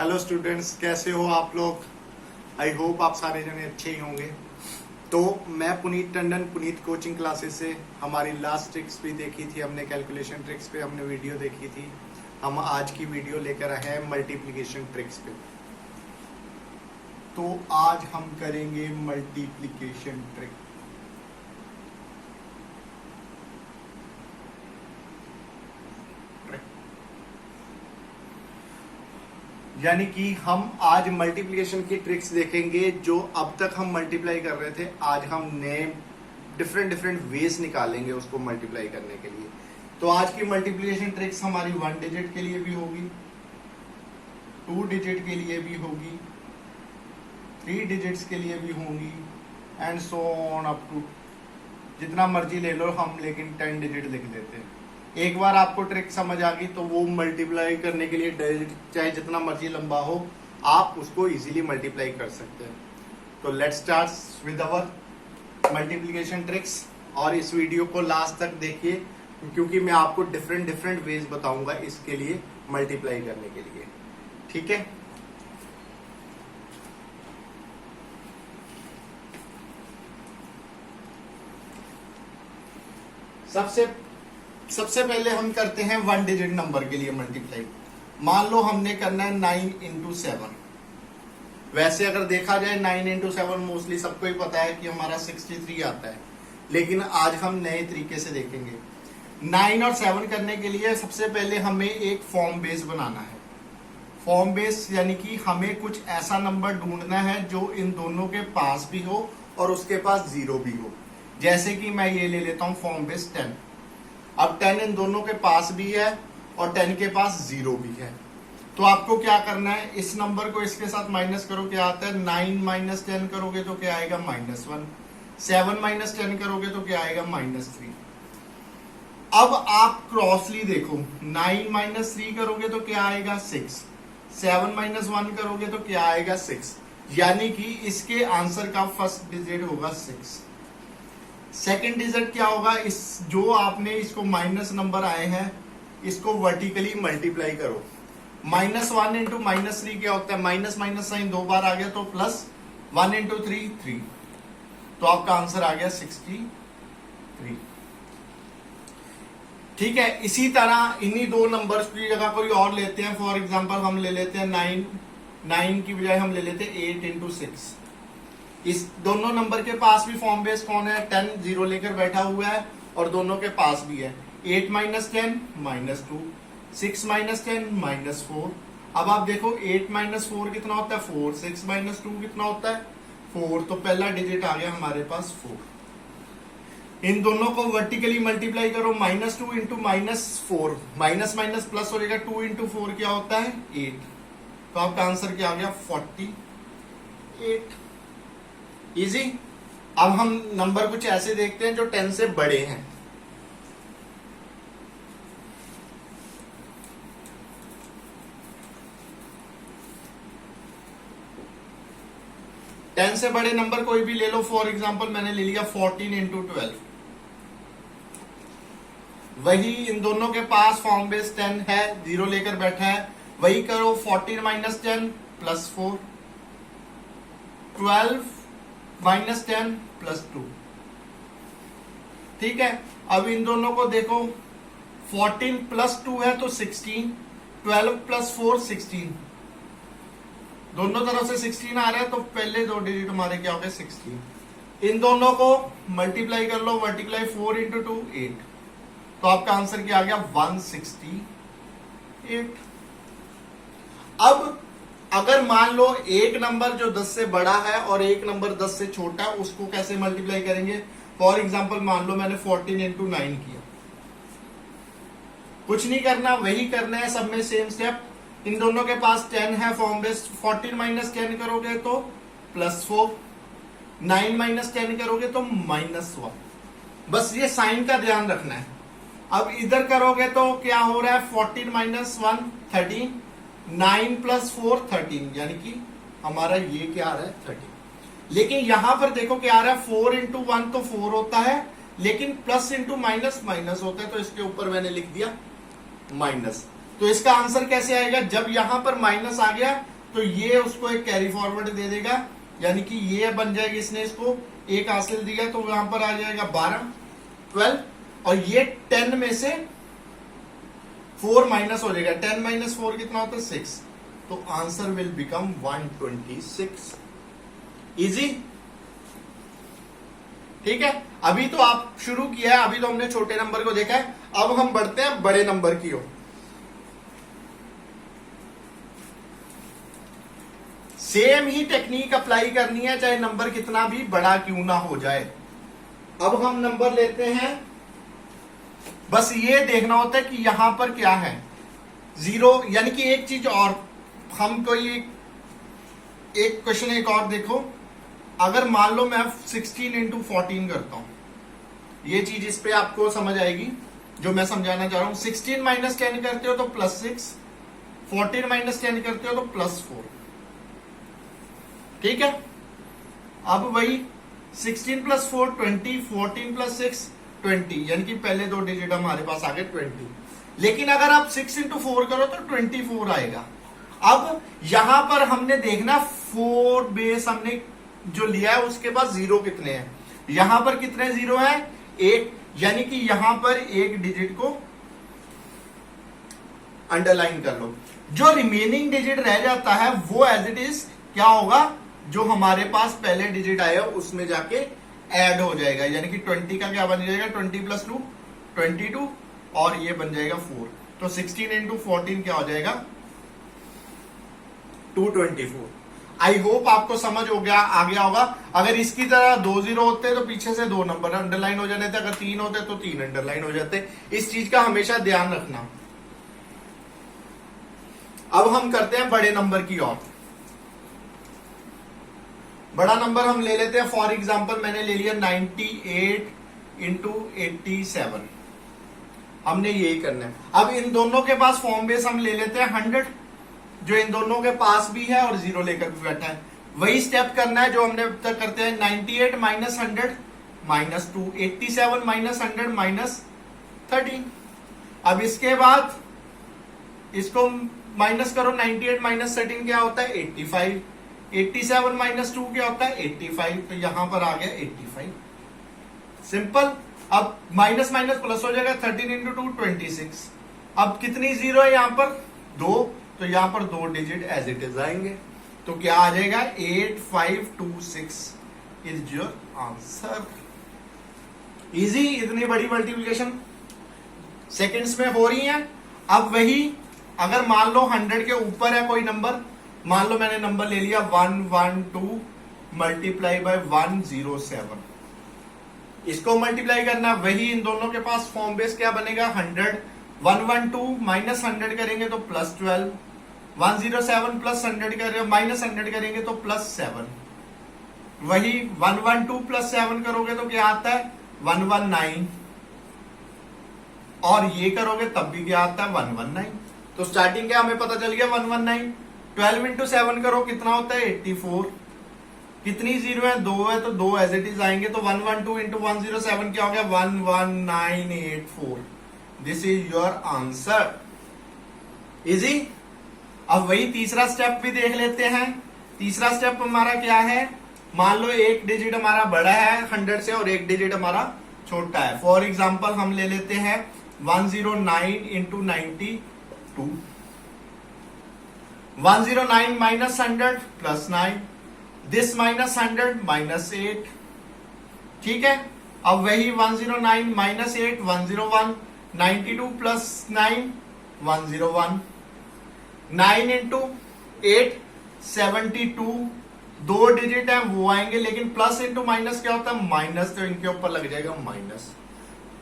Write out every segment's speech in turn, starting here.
Hello students, कैसे हो आप लोग। आई होप आप सारे जने अच्छे ही होंगे। तो मैं पुनीत टंडन, पुनीत कोचिंग क्लासेस से हमारी लास्ट ट्रिक्स भी देखी थी हमने, कैलकुलेशन ट्रिक्स पे हमने वीडियो देखी थी। हम आज की वीडियो लेकर आए हैं मल्टीप्लिकेशन ट्रिक्स पे। तो आज हम करेंगे मल्टीप्लिकेशन ट्रिक। यानी कि हम आज मल्टीप्लिकेशन की ट्रिक्स देखेंगे जो अब तक हम मल्टीप्लाई कर रहे थे। आज हम नए डिफरेंट वेज निकालेंगे उसको मल्टीप्लाई करने के लिए। तो आज की मल्टीप्लिकेशन ट्रिक्स हमारी 1 डिजिट के लिए भी होगी, 2 डिजिट के लिए भी होगी, 3 डिजिट्स के लिए भी होंगी and so on up to जितना मर्जी ले लो हम, लेकिन 10 डिजिट लिख देते हैं। एक बार आपको ट्रिक समझ आ गई तो वो मल्टीप्लाई करने के लिए चाहे जितना मर्जी लंबा हो आप उसको इजीली मल्टीप्लाई कर सकते हैं। तो let's start with our multiplication tricks. और इस वीडियो को लास्ट तक देखिए क्योंकि मैं आपको डिफरेंट वेज बताऊंगा इसके लिए मल्टीप्लाई करने के लिए। ठीक है, सबसे पहले हम करते हैं 1 डिजिट नंबर के लिए मल्टीप्लाई। मान लो हमने करना है 9 इंटू 7। वैसे अगर देखा जाए 9 इंटू 7 मोस्टली सबको ही पता है कि हमारा 63 आता है, लेकिन आज हम नए तरीके से देखेंगे। 9 और 7 करने के लिए सबसे पहले हमें एक फॉर्म बेस बनाना है। फॉर्म बेस यानी कि हमें कुछ ऐसा नंबर ढूंढना है जो इन दोनों के पास भी हो और उसके पास 0 भी हो। जैसे कि मैं ये ले लेता हूं फॉर्म बेस 10। अब 10 इन दोनों के पास भी है और 10 के पास 0 भी है। तो आपको क्या करना है, इस नंबर को इसके साथ माइनस करो, क्या आता है 9 माइनस 10 करोगे तो क्या आएगा -1। 7 माइनस 10 करोगे तो क्या आएगा -3। अब आप क्रॉसली देखो, 9 माइनस 3 करोगे तो क्या आएगा 6। 7 माइनस 1 करोगे तो क्या आएगा 6। यानी कि इसके आंसर का फर्स्ट डिजिट होगा 6। सेकेंड डिजिट क्या होगा, इस जो आपने इसको माइनस नंबर आए हैं इसको वर्टिकली मल्टीप्लाई करो। -1 इंटू -3 क्या होता है, माइनस माइनस साइन 2 बार आ गया तो प्लस, 1 इंटू 3 तो आपका आंसर आ गया 63। ठीक है, इसी तरह इन्हीं दो नंबर्स की जगह कोई और लेते हैं। फॉर एग्जांपल हम ले लेते हैं 9 की बजाय हम ले लेते हैं 8 इंटू 6। इस दोनों नंबर के पास भी फॉर्म बेस कौन है, 10 0 लेकर बैठा हुआ है और दोनों के पास भी है। 8 माइनस 10 -2, 6 माइनस 10 -4। अब आप देखो 8 माइनस 4 कितना होता है 4, 6 माइनस 2 कितना होता है 4। तो पहला डिजिट आ गया हमारे पास 4। इन दोनों को वर्टिकली मल्टीप्लाई करो, -2 इंटू -4, माइनस माइनस प्लस हो जाएगा, 2 इंटू 4 क्या होता है 8। तो आपका आंसर क्या आ गया 48। इजी। अब हम नंबर कुछ ऐसे देखते हैं जो 10 से बड़े हैं। टेन से बड़े नंबर कोई भी ले लो। फॉर एग्जांपल मैंने ले लिया 14 इंटू 12। वही इन दोनों के पास फॉर्म बेस 10 है, 0 लेकर बैठा है। वही करो 14 माइनस 10 प्लस 4, 12 माइनस 10 प्लस 2। ठीक है, अब इन दोनों को देखो, 14 प्लस 2 है तो 16, 12 प्लस 4 16। दोनों तरफ से 16 आ रहा है तो पहले दो डिजिट हमारे क्या हो गए 16। इन दोनों को मल्टीप्लाई कर लो, मल्टीप्लाई 4 इंटू 2 8। तो आपका आंसर क्या आ गया 168। अब अगर मान लो एक नंबर जो 10 से बड़ा है और एक नंबर 10 से छोटा है, उसको कैसे मल्टीप्लाई करेंगे। फॉर एग्जांपल मान लो मैंने 14 इंटू 9 किया। कुछ नहीं करना, वही करना है सब में, सेम स्टेप। इन दोनों के पास 10 है फॉर्म बेस, 14 माइनस 10 करोगे तो +4, 9 माइनस 10 करोगे तो -1। बस ये साइन का ध्यान रखना है। अब इधर करोगे तो क्या हो रहा है 14 माइनस 1 13, 9 प्लस 4 13, यानी कि हमारा ये क्या आ रहा है 13। लेकिन यहां पर देखो क्या आ रहा है 4 इंटू 1 तो 4 होता है, लेकिन प्लस इंटू माइनस माइनस होता है, तो इसके ऊपर मैंने लिख दिया माइनस। तो इसका आंसर कैसे आएगा, जब यहां पर माइनस आ गया तो ये उसको एक कैरी फॉरवर्ड दे देगा, यानी कि ये बन जाएगी, इसने इसको एक हासिल दिया तो यहां पर आ जाएगा 12 12, और ये 10 में से 4 माइनस हो जाएगा, 10 माइनस 4 कितना होता है 6, तो आंसर विल बिकम 126। इजी, ठीक है। अभी तो आप शुरू किया है, अभी तो हमने छोटे नंबर को देखा है, अब हम बढ़ते हैं बड़े नंबर की ओर। सेम ही टेक्निक अप्लाई करनी है, चाहे नंबर कितना भी बड़ा क्यों ना हो जाए। अब हम नंबर लेते हैं, बस ये देखना होता है कि यहां पर क्या है, 0, यानी कि एक चीज और, हम कोई एक क्वेश्चन एक और देखो, अगर मान लो मैं 16 इंटू 14 करता हूं, ये चीज इस पे आपको समझ आएगी जो मैं समझाना चाह रहा हूं। 16 माइनस 10 करते हो तो +6, 14 माइनस 10 करते हो तो +4, ठीक है। अब वही 16 + 4 20, 14 + 6 20, यानी कि पहले दो डिजिट हमारे पास आ गए 20। लेकिन अगर आप 6 इंटू 4 करो तो 24 आएगा। अब यहां पर हमने देखना 4 बेस हमने जो लिया है उसके पास 0 कितने हैं, यहां पर कितने 0 हैं 1, यानी कि यहां पर एक डिजिट को अंडरलाइन कर लो, जो रिमेनिंग डिजिट रह जाता है वो एज इट इज क्या होगा, जो हमारे पास पहले डिजिट आया उसमें जाके ऐड हो जाएगा, यानी कि 20 का क्या बन जाएगा 20 + 2 22, और ये बन जाएगा 4, तो 16 इंटू 14 क्या हो जाएगा 224। आई होप आपको समझ हो गया, आ गया होगा। अगर इसकी तरह 2 0 होते तो पीछे से 2 नंबर अंडरलाइन हो जाते थे, अगर 3 होते तो 3 अंडरलाइन हो जाते। इस चीज का हमेशा ध्यान रखना। अब हम करते हैं बड़े नंबर की ओर। बड़ा नंबर हम ले लेते हैं, फॉर एग्जाम्पल मैंने ले लिया 98 इंटू 87, हमने यही करना है। अब इन दोनों के पास फॉर्म बेस हम ले लेते हैं 100, जो इन दोनों के पास भी है और 0 लेकर भी बैठा है। वही स्टेप करना है जो हमने अब तक करते हैं, 98 माइनस 100 -2, 87 माइनस 100 -13। अब इसके बाद इसको माइनस करो, 98 माइनस 13 क्या होता है 85, 87 माइनस 2 क्या होता है 85, तो यहां पर आ गया 85, सिंपल। अब माइनस माइनस प्लस हो जाएगा, 13 इंटू 2 26। अब कितनी 0 है यहां पर 2, तो यहां पर 2 डिजिट एज इट इज आएंगे, तो क्या आ जाएगा 8526 इज योर आंसर। इजी, इतनी बड़ी मल्टीप्लिकेशन सेकंड्स में हो रही है। अब वही अगर मान लो 100 के ऊपर है कोई नंबर, मान लो मैंने नंबर ले लिया 112 मल्टीप्लाई बाय 107, इसको मल्टीप्लाई करना, वही इन दोनों के पास फॉर्म बेस क्या बनेगा 100, 112 माइनस 100 करेंगे तो +12, 107 प्लस 100 करेंगे माइनस 100 करेंगे तो +7, वही 112 + 7 करोगे तो क्या आता है 119, और ये करोगे तब भी क्या आता है 119। तो स्टार्टिंग क्या हमें पता चल गया 119। 12 इंटू 7 करो कितना होता है 84, कितनी 0 है 2 है तो 2 एज इट इज आएंगे, तो 112 इंटू 107 क्या हो गया 11984। This is your answer. Easy. अब वही तीसरा स्टेप भी देख लेते हैं। तीसरा स्टेप हमारा क्या है, मान लो एक डिजिट हमारा बड़ा है 100 से और एक डिजिट हमारा छोटा है। फॉर एग्जाम्पल हम ले लेते हैं 109 into 92, 109 minus 100 plus 9, this minus 100 -8, ठीक है। अब वही 109 माइनस 8 101, 92 प्लस 9 101, 9 इंटू 8 72, 2 डिजिट है वो आएंगे, लेकिन प्लस इंटू माइनस क्या होता है माइनस, तो इनके ऊपर लग जाएगा माइनस।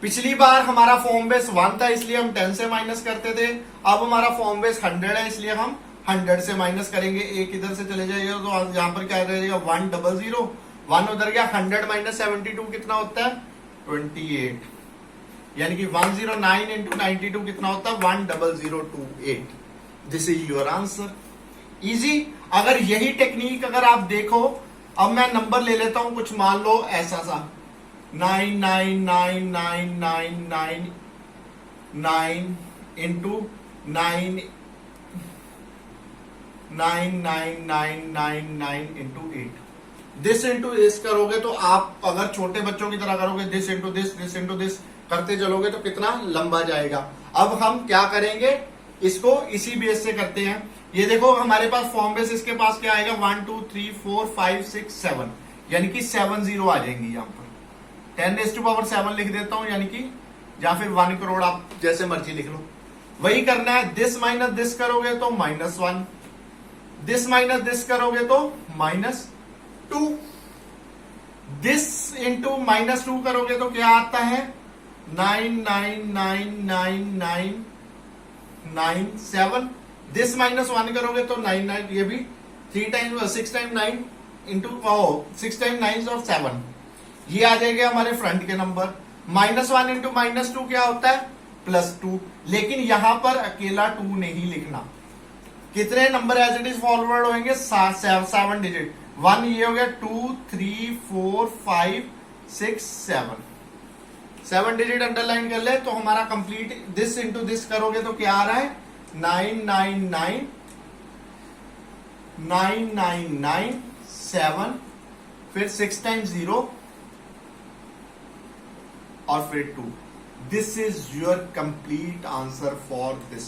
पिछली बार हमारा फॉर्म बेस 1 था इसलिए हम 10 से माइनस करते थे, अब हमारा फॉर्म बेस 100 है इसलिए हम 100 से माइनस करेंगे। एक इधर से चले जाइएगा तो यहां पर क्या रहेगा 100, 1 उधर गया, 100 माइनस 72 कितना होता है 28, यानी कि 109 इंटू 92 कितना होता है 10028। This is your answer. Easy. अगर यही टेक्निक अगर आप देखो, अब मैं नंबर ले लेता हूं कुछ, मान लो ऐसा सा 9999999 into 9 9 into 8। This into this करोगे तो आप अगर छोटे बच्चों की तरह करोगे, दिस इंटू दिस करते चलोगे तो कितना लंबा जाएगा। अब हम क्या करेंगे, इसको इसी बेस से करते हैं। ये देखो हमारे पास फॉर्म बेस, इसके पास क्या आएगा 1 2 3 4 5 6 7, यानी कि 7 0 आ जाएंगी यहां पर। 10⁻7 लिख देता हूं, यानी कि या फिर 1 करोड़, आप जैसे मर्जी लिख लो। वही करना है, दिस माइनस दिस करोगे तो -1, दिस माइनस दिस करोगे तो -2, दिस इंटू -2 करोगे तो क्या आता है 9 दिस -1 करोगे तो 9 ये भी 6 टाइम्स 9 इंटू 6 टाइम्स 9 और 7, ये आ जाएगा हमारे फ्रंट के नंबर। -1 इंटू -2 क्या होता है +2, लेकिन यहां पर अकेला 2 नहीं लिखना। कितने number as it is forward होंगे 7 डिजिट। 1 ये हो गया, 2 3 4 5 6 7 डिजिट अंडरलाइन कर ले तो हमारा कंप्लीट। दिस इंटू दिस करोगे तो क्या आ रहा है 999 फिर 6 टाइम्स 0 और फिर 2। This is your complete answer for this.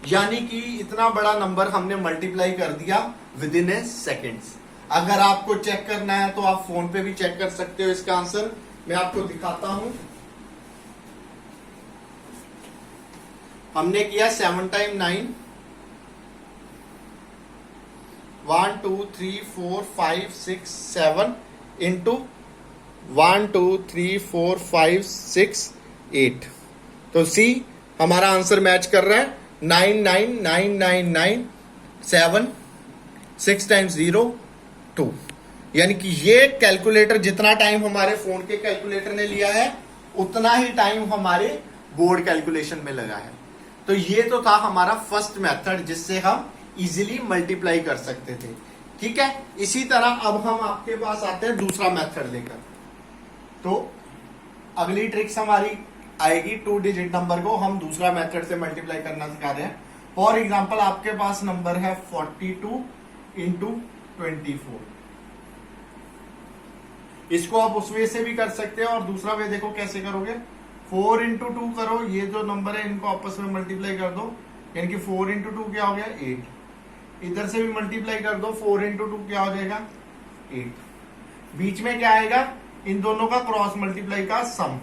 यानी कि इतना बड़ा नंबर हमने मल्टीप्लाई कर दिया विद इन ए सेकेंड्स। अगर आपको चेक करना है तो आप फोन पे भी चेक कर सकते हो इसका आंसर। मैं आपको दिखाता हूं। हमने किया 7 टाइम 9, 1 2 3 4 5 6 7 इंटू 1 2 3 4 5 6 8। तो सी हमारा आंसर मैच कर रहा है 99999 6 टाइम्स 0 2। यानी कि ये कैलकुलेटर जितना टाइम हमारे फोन के कैलकुलेटर ने लिया है उतना ही टाइम हमारे बोर्ड कैलकुलेशन में लगा है। तो ये तो था हमारा फर्स्ट मेथड जिससे हम इजीली मल्टीप्लाई कर सकते थे। ठीक है, इसी तरह अब हम आपके पास आते हैं दूसरा मेथड लेकर। तो अगली ट्रिक्स हमारी आएगी 2 डिजिट नंबर को हम दूसरा मेथड से मल्टीप्लाई करना सिखा रहे हैं। फॉर एग्जाम्पल आपके पास नंबर है 42 इंटू 24। इसको आप उस वे से भी कर सकते हो और दूसरा वे देखो कैसे करोगे। 4 इंटू 2 करो, ये जो नंबर है इनको आपस में मल्टीप्लाई कर दो, यानी कि 4 इंटू 2 क्या हो गया 8। इधर से भी मल्टीप्लाई कर दो, 4 इंटू 2 क्या हो जाएगा 8। बीच में क्या आएगा, इन दोनों का क्रॉस मल्टीप्लाई का सम,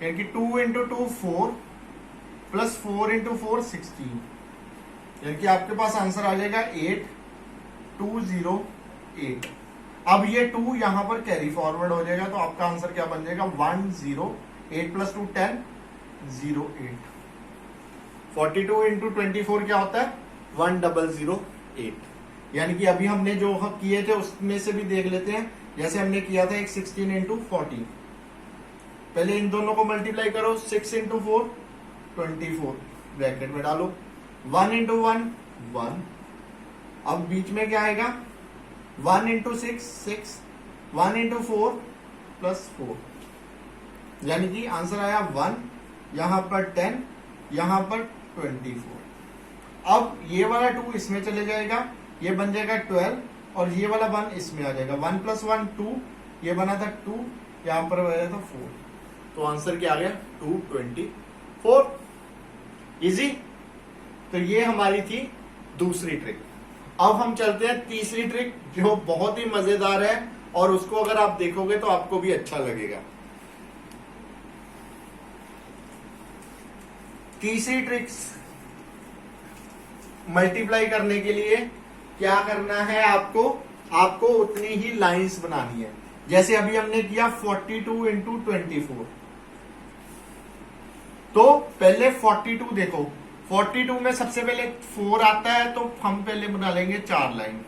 यानी कि 2 इंटू 2 4 प्लस 4 इंटू 4 16, यानी कि आपके पास आंसर आ जाएगा 8208। अब ये 2 यहां पर कैरी फॉरवर्ड हो जाएगा तो आपका आंसर क्या बन जाएगा 108 प्लस 2 10 08। 42 इंटू 24 क्या होता है 1008। यानी कि अभी हमने जो किए थे उसमें से भी देख लेते हैं। जैसे हमने किया था एक 16 इंटू 40, पहले इन दोनों को मल्टीप्लाई करो, 6 इंटू 4 24 ब्रैकेट में डालो, 1 इंटू 1 1। अब बीच में क्या आएगा 1 इंटू 6 6, 1 इंटू 4 प्लस 4, यानी कि आंसर आया 1, यहां पर 10, यहां पर 24। अब ये वाला 2 इसमें चले जाएगा, ये बन जाएगा 12 और ये वाला 1 इसमें आ जाएगा। 1 प्लस 1 2, ये बना था 2, यहां पर बना था 4। तो आंसर क्या आ गया 224। इजी। तो ये हमारी थी दूसरी ट्रिक। अब हम चलते हैं तीसरी ट्रिक जो बहुत ही मजेदार है और उसको अगर आप देखोगे तो आपको भी अच्छा लगेगा। तीसरी ट्रिक्स मल्टीप्लाई करने के लिए क्या करना है, आपको उतनी ही लाइंस बनानी है। जैसे अभी हमने किया 42 इंटू 24, तो पहले 42 देखो, 42 में सबसे पहले 4 आता है तो हम पहले बना लेंगे 4 लाइन।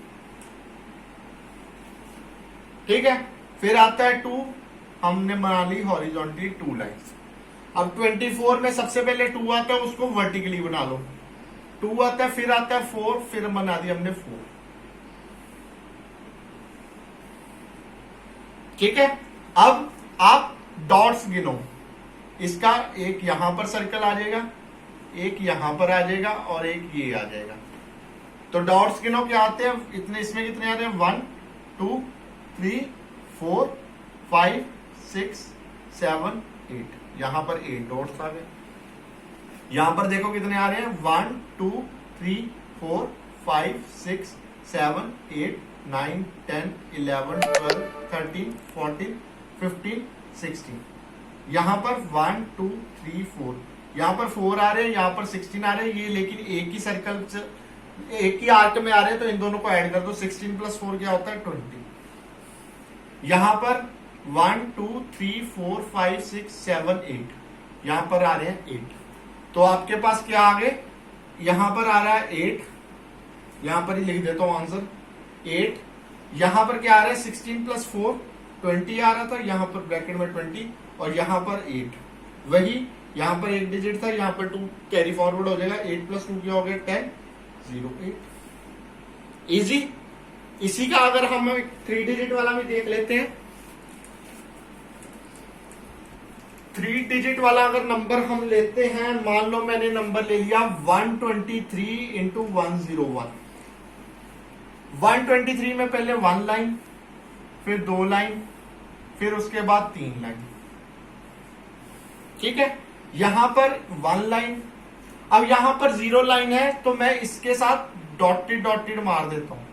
ठीक है, फिर आता है 2, हमने बना ली हॉरिजॉन्टली 2 लाइंस। अब 24 में सबसे पहले 2 आता है, उसको वर्टिकली बना लो। 2 आता है, फिर आता है 4, फिर बना दिया हमने 4। ठीक है, अब आप डॉट्स गिनो। इसका एक यहां पर सर्कल आ जाएगा, एक यहां पर आ जाएगा और एक ये आ जाएगा। तो डॉट्स गिनो क्या आते हैं इतने, इसमें कितने आ रहे हैं 1 2 3 4 5 6 7 8, यहां पर 8 डॉट्स आ गए। यहां पर देखो कितने आ रहे हैं 1 2 3 4 5 6 7 8 9 10 11 12 13 14 15 16, यहां पर 1 2 3 4, यहां पर 4 आ रहे हैं, यहां पर 16 आ रहे हैं, ये लेकिन एक ही सर्कल एक ही आर्क में आ रहे हैं, तो इन दोनों को ऐड कर दो। 16 + 4 क्या होता है 20। यहां पर 1 2 3 4 5 6 7 8, यहां पर आ रहे हैं 8। तो आपके पास क्या आ गए, यहां पर आ रहा है 8, यहां पर ही लिख देता हूं आंसर 8। यहां पर क्या आ रहा है 16 + 4 20 आ रहा था, यहां पर ब्रैकेट में 20 और यहां पर 8। वही यहां पर एक डिजिट था, यहां पर 2 कैरी फॉरवर्ड हो जाएगा। 8 + 2 क्या हो गया 10 0 8। इजी। इसी का अगर हम 3 डिजिट वाला भी देख लेते हैं, 3 डिजिट वाला अगर नंबर हम लेते हैं, मान लो मैंने नंबर ले लिया 123 × 101। 123 में पहले 1 लाइन, फिर 2 लाइन, फिर उसके बाद 3 लाइन। ठीक है, यहां पर 1 लाइन, अब यहां पर 0 लाइन है तो मैं इसके साथ डॉटेड डॉटेड मार देता हूं,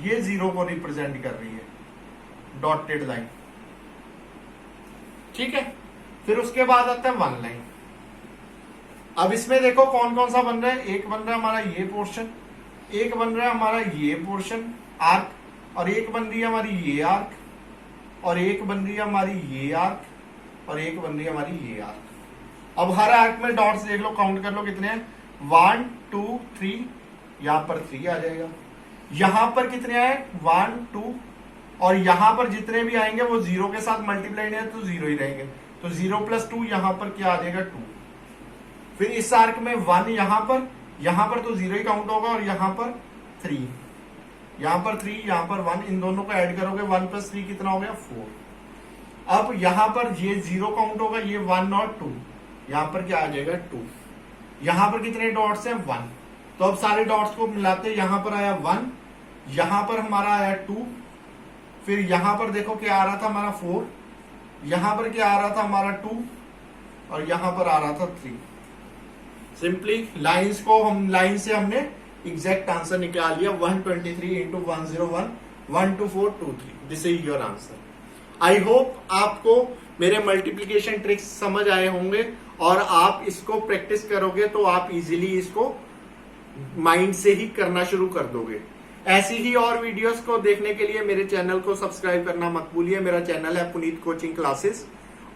ये 0 को रिप्रेजेंट कर रही है डॉटेड लाइन। ठीक है, फिर उसके बाद आता है 1 लाइन। अब इसमें देखो कौन कौन सा बन रहा है, एक बन रहा है हमारा ये पोर्शन, एक बन रहा है हमारा ये पोर्शन आर्क, और एक बन रही है हमारी ये आर्क, और एक बन रही है हमारी ये आर्क, और एक बन रही है हमारी ये आर्क। अब हर आर्क में डॉट्स देख लो, काउंट कर लो कितने हैं 1 2 3, यहां पर 3 आ जाएगा। यहां पर कितने आए 1 2, और यहां पर जितने भी आएंगे वो 0 के साथ मल्टीप्लाइड है तो 0 ही रहेंगे, तो 0 + 2 यहां पर क्या आ जाएगा 2। फिर इस आर्क में 1 यहां पर तो 0 ही काउंट होगा, और यहां पर 3, यहां पर 3, यहां पर 1, इन दोनों को ऐड करोगे 1 + 3 कितना हो गया 4। अब यहां पर ये 0 काउंट होगा, ये 1 और 2, यहां पर क्या आ जाएगा 2। यहां पर कितने डॉट्स हैं 1, तो अब सारे डॉट्स को मिलाते, यहां पर आया 1, यहां पर हमारा आया 2, फिर यहां पर देखो क्या आ रहा था हमारा 4, यहां पर क्या आ रहा था हमारा 2, और यहां पर आ रहा था 3। सिंपली लाइंस से हमने एग्जैक्ट आंसर निकाल लिया, 123 × 101 12423। This is your answer. I hope आपको मेरे मल्टीप्लिकेशन ट्रिक्स समझ आए होंगे, और आप इसको प्रैक्टिस करोगे तो आप इजीली इसको माइंड से ही करना शुरू कर दोगे। ऐसी ही और वीडियोस को देखने के लिए मेरे चैनल को सब्सक्राइब करना मत भूलिए। मेरा चैनल है पुनीत कोचिंग क्लासेस,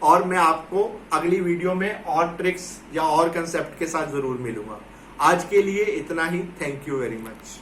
और मैं आपको अगली वीडियो में और ट्रिक्स या और कंसेप्ट के साथ जरूर मिलूंगा। आज के लिए इतना ही। Thank you very much.